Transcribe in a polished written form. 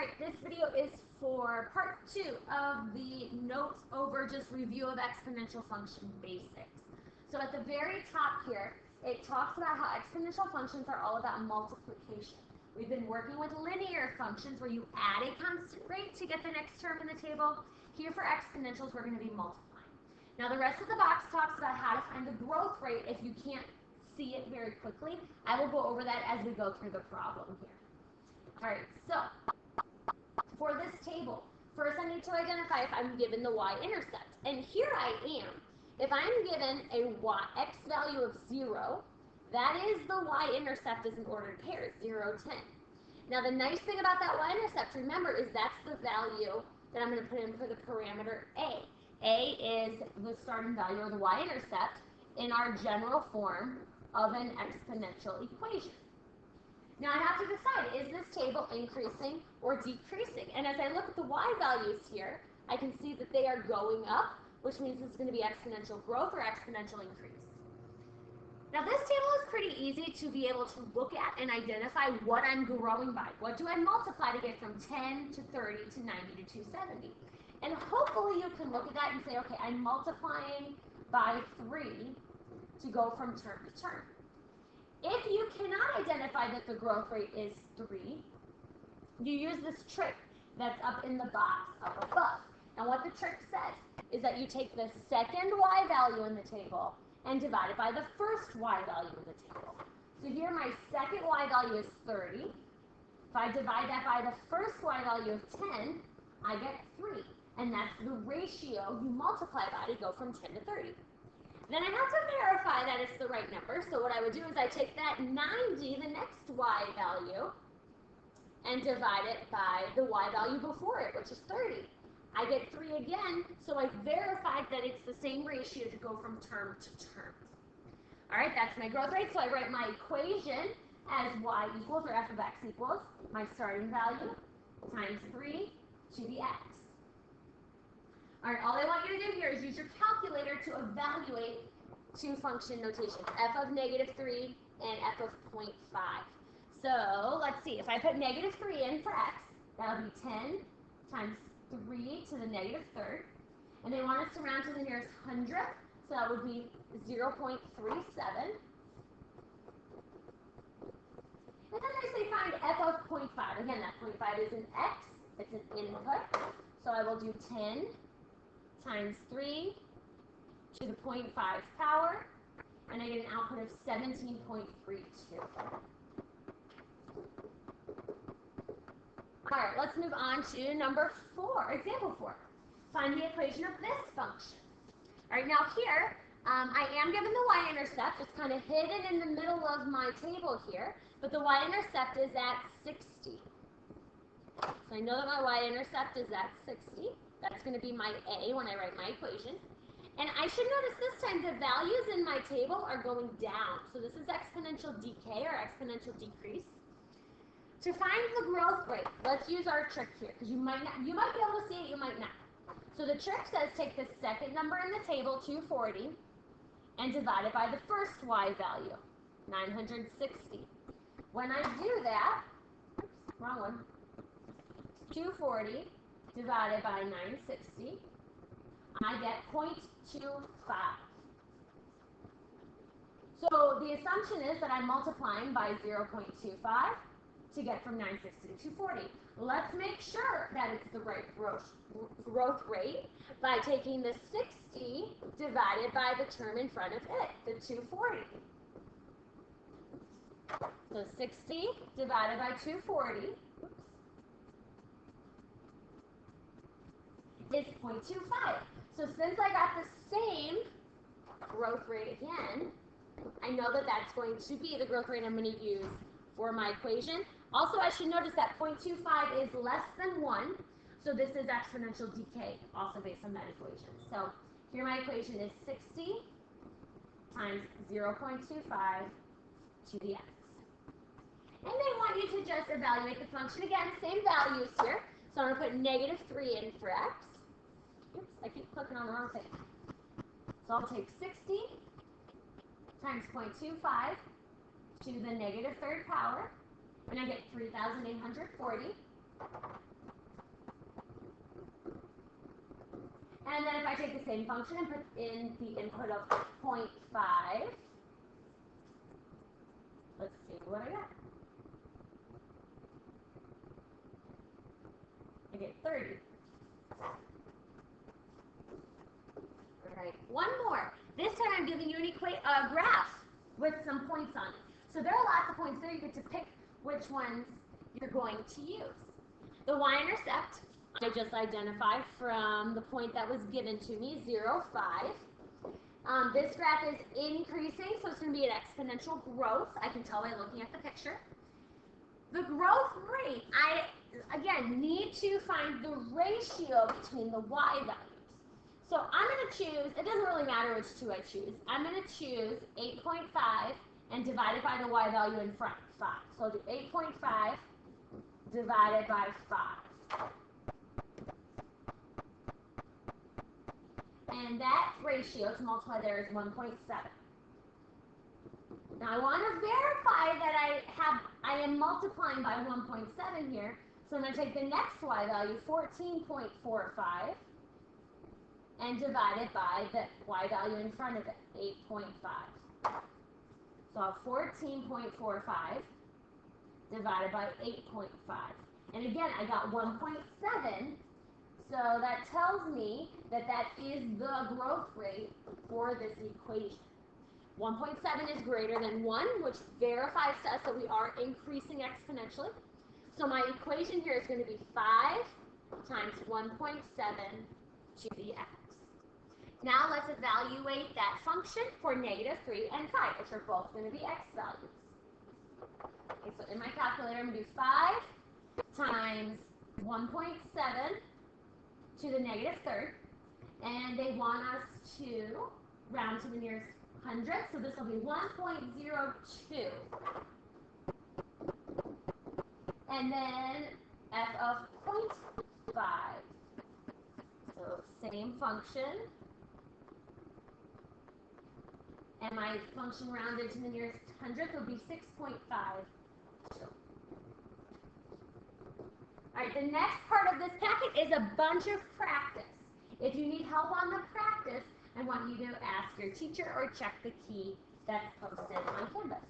Alright, this video is for part 2 of the notes over just review of exponential function basics. So at the very top here, it talks about how exponential functions are all about multiplication. We've been working with linear functions where you add a constant rate to get the next term in the table. Here for exponentials, we're going to be multiplying. Now the rest of the box talks about how to find the growth rate if you can't see it very quickly. I will go over that as we go through the problem here. Alright, so for this table, first I need to identify if I'm given the y-intercept. And here I am. If I'm given a x value of 0, that is the y-intercept is in ordered pairs, 0, 10. Now the nice thing about that y-intercept, remember, is that's the value that I'm going to put in for the parameter a. A is the starting value or the y-intercept in our general form of an exponential equation. Now I have to decide, is this table increasing or decreasing? And as I look at the y values here, I can see that they are going up, which means it's going to be exponential growth or exponential increase. Now this table is pretty easy to be able to look at and identify what I'm growing by. What do I multiply to get from 10 to 30 to 90 to 270? And hopefully you can look at that and say, okay, I'm multiplying by 3 to go from term to term. If you cannot identify that the growth rate is 3, you use this trick that's up in the box up above. And what the trick says is that you take the second y value in the table and divide it by the first y value in the table. So here my second y value is 30. If I divide that by the first y value of 10, I get 3. And that's the ratio you multiply by to go from 10 to 30. Then I have to verify that it's the right number. So what I would do is I take that 90, the next y value, and divide it by the y value before it, which is 30. I get 3 again, so I verified that it's the same ratio to go from term to term. All right, that's my growth rate. So I write my equation as y equals, or f of x equals, my starting value times 3 to the x. All right, all I want you to do here is use your calculator to evaluate two function notations, f of -3 and f of 0.5. So let's see, if I put -3 in for x, that'll be 10 times 3 to the -3rd. And they want us to round to the nearest hundredth, so that would be 0.37. And then they say find f of 0.5. Again, that 0.5 is an x, it's an input. So I will do 10 times 3 to the 0.5 power, and I get an output of 17.32. All right, let's move on to number 4, example 4. Find the equation of this function. All right, now here, I am given the y-intercept. It's kind of hidden in the middle of my table here, but the y-intercept is at 60. So I know that my y-intercept is at 60. That's going to be my a when I write my equation. And I should notice this time the values in my table are going down. So this is exponential decay or exponential decrease. To find the growth rate, let's use our trick here, because you might be able to see it, you might not. So the trick says take the second number in the table, 240, and divide it by the first y value, 960. When I do that, oops, wrong one, 240 divided by 960, I get 0.25. So the assumption is that I'm multiplying by 0.25 to get from 960 to 240. Let's make sure that it's the right growth rate by taking the 60 divided by the term in front of it, the 240. So 60 divided by 240 is 0.25. So since I got the same growth rate again, I know that that's going to be the growth rate I'm going to use for my equation. Also, I should notice that 0.25 is less than 1, so this is exponential decay, also based on that equation. So here my equation is 60 times 0.25 to the x. And they want you to just evaluate the function. Again, same values here. So I'm going to put -3 in for x. Oops, I keep clicking on the wrong thing. So I'll take 60 times 0.25 to the -3rd power, and I get 3,840. And then if I take the same function and put in the input of 0.5, let's see what I got. I get 30. All right, one more. This time I'm giving you a graph with some points on it. So there are lots of points there. You get to pick which ones you're going to use. The y-intercept I just identified from the point that was given to me, 0, 5. This graph is increasing, so it's going to be an exponential growth. I can tell by looking at the picture. The growth rate, I, again, need to find the ratio between the y values. So I'm going to choose, it doesn't really matter which two I choose. I'm going to choose 8.5 and divide it by the y value in front, 5. So I'll do 8.5 divided by 5. And that ratio to multiply there is 1.7. Now I want to verify that I am multiplying by 1.7 here. So I'm going to take the next y value, 14.45, and divide it by the y value in front of it, 8.5. So I'll have 14.45 divided by 8.5. And again, I got 1.7. So that tells me that that is the growth rate for this equation. 1.7 is greater than 1, which verifies to us that we are increasing exponentially. So my equation here is going to be 5 times 1.7 to the x. Now let's evaluate that function for -3 and 5, which are both going to be x values. Okay, so in my calculator, I'm going to do 5 times 1.7 to the -3rd, and they want us to round to the nearest hundredth, so this will be 1.02. And then f of 0.5. So same function. And my function rounded to the nearest hundredth would be 6.52. Alright, the next part of this packet is a bunch of practice. If you need help on the practice, I want you to ask your teacher or check the key that's posted on Canvas.